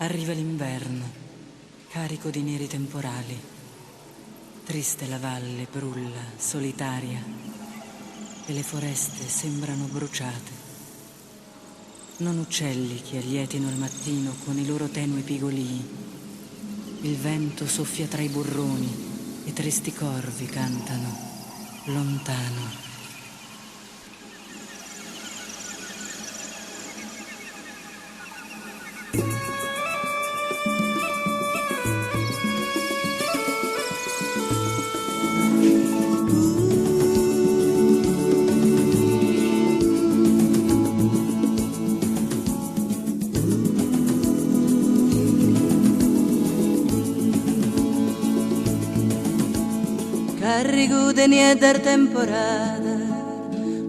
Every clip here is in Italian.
Arriva l'inverno, carico di neri temporali. Triste la valle brulla, solitaria, e le foreste sembrano bruciate. Non uccelli che allietino il mattino con i loro tenui pigolii. Il vento soffia tra i burroni e tristi corvi cantano lontano. Carrigo de nieder temporada,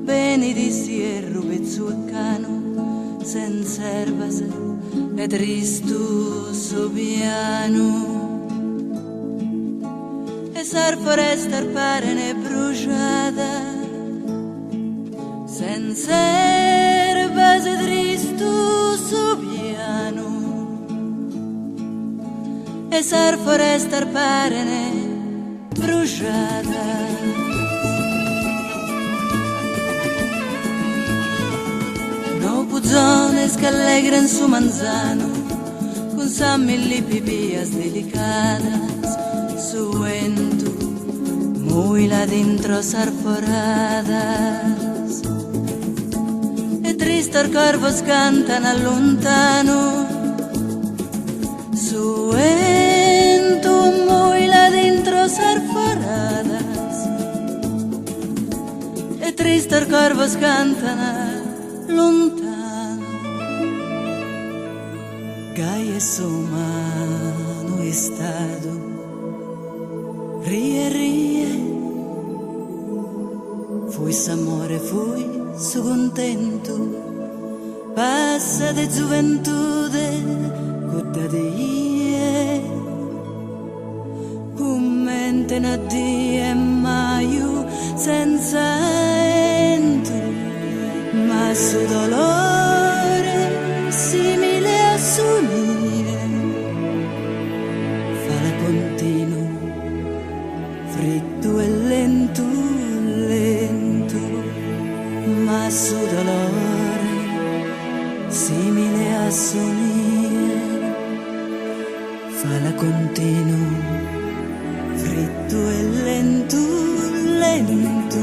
benedissi e rubezzu e cano, senza erbas e tristu sobiano. E sar foresta parene bruciata, senza erbas e tristu sobiano. E sar foresta parene bruciata. No puzzones che allegran su manzano, con samili pipias delicadas, suento muy la dentro sarforadas. E tristor corvos cantan al lontano, suento muy la dentro sarforadas. E tristor corvos cantan lontano. Gai es humano estado, rie, rie. Fuis amore, fui su contento, passa de giuventude, gutta de ie. Commente na die maio senza ento, ma su dolore simile a s'unire. Fala continuo, fritto e lento, lento, ma su dolore simile a s'unire. Fala continuo, fritto e lento, lento.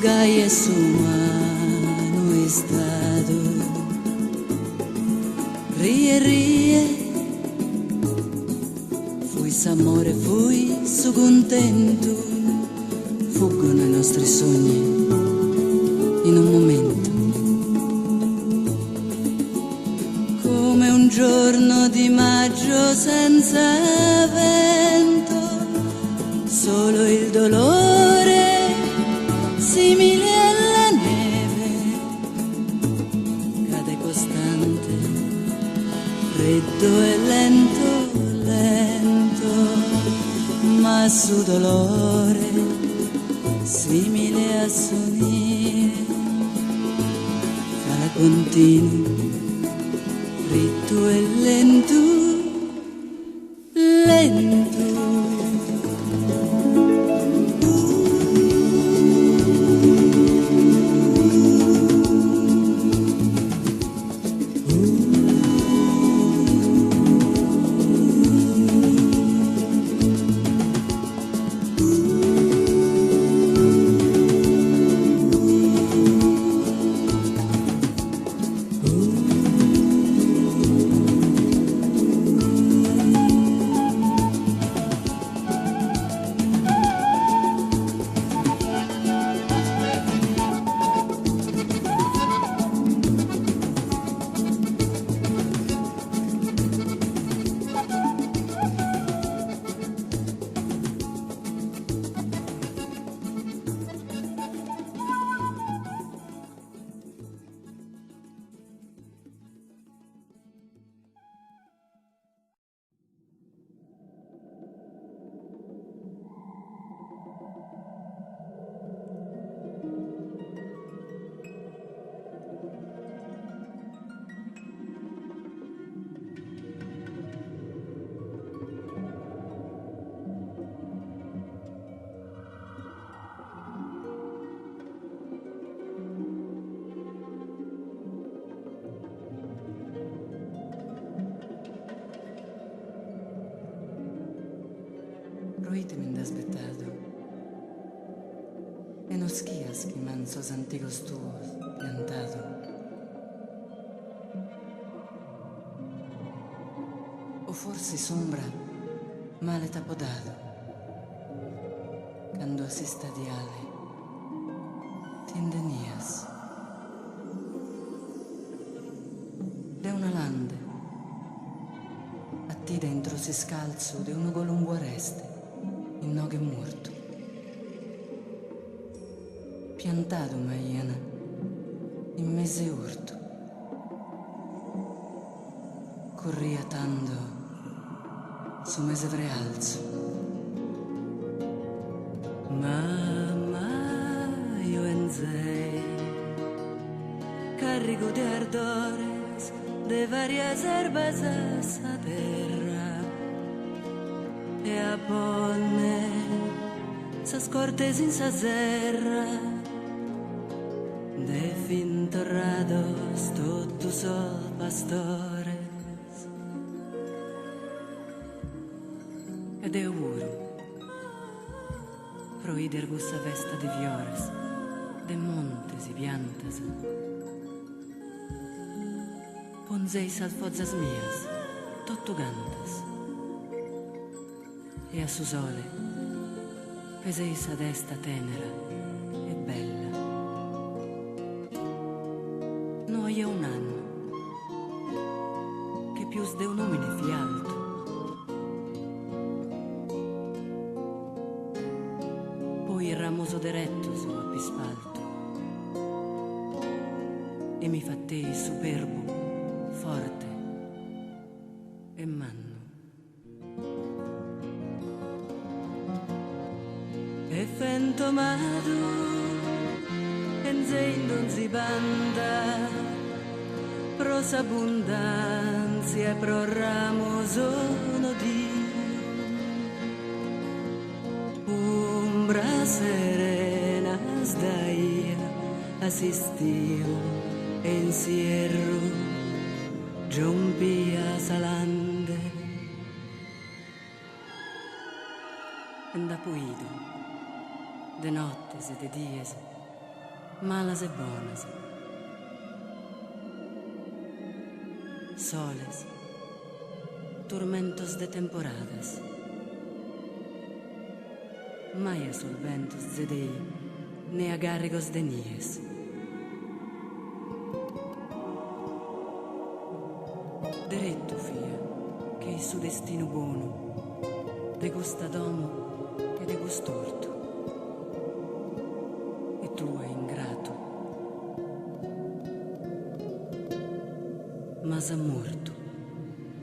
Gai es humano estado, rie, rie. Fuis amore, fui su contento, fuggono i nostri sogni in un momento, come un giorno di maggio senza vento, solo il dolore simile alla neve, cade costante, freddo e lento, lento, ma su dolore simile a s'unire. Fala continuo, fritto e lento, lento. ti m'inde aspettato. E non schias che mansos antigos tuos piantato. O forse sombra male t'apodato, quando si stadiale ti indenias. De una lande, a ti dentro si scalzo de uno golumbo areste, in noghe morto. Piantato maiana, in mese urto. Corria tando, su mese vrealzo. Mamma, io enzei, carico di ardores, de varias erbas a sa terra, e a ponne, sas cortes in sa serra, de fin torrados totus sol pastores. Ed è auguro proider gussa vesta de viores, de montes y piantas. Ponzeis al fozzas mias, tottugantas. E a su sole peseis a desta tenera e bella. Noi è un anno che più de un umine fialto. Poi il ramoso diretto su a pispalto e mi fattei superbo, forte e manno. E fentomato enzei non si banda pro s'abbondanza pro ramo sono di umbra serena sdaia assistiu ensierro giumpia salande endapuido de nottes e de dies malas e bonas soles tormentos de temporadas mai a sul ventos zedei ne agarrigos de nies. Diretto fia che il suo destino buono de gusta domo che de gustorto e tu è ingrato ma s'ha morto.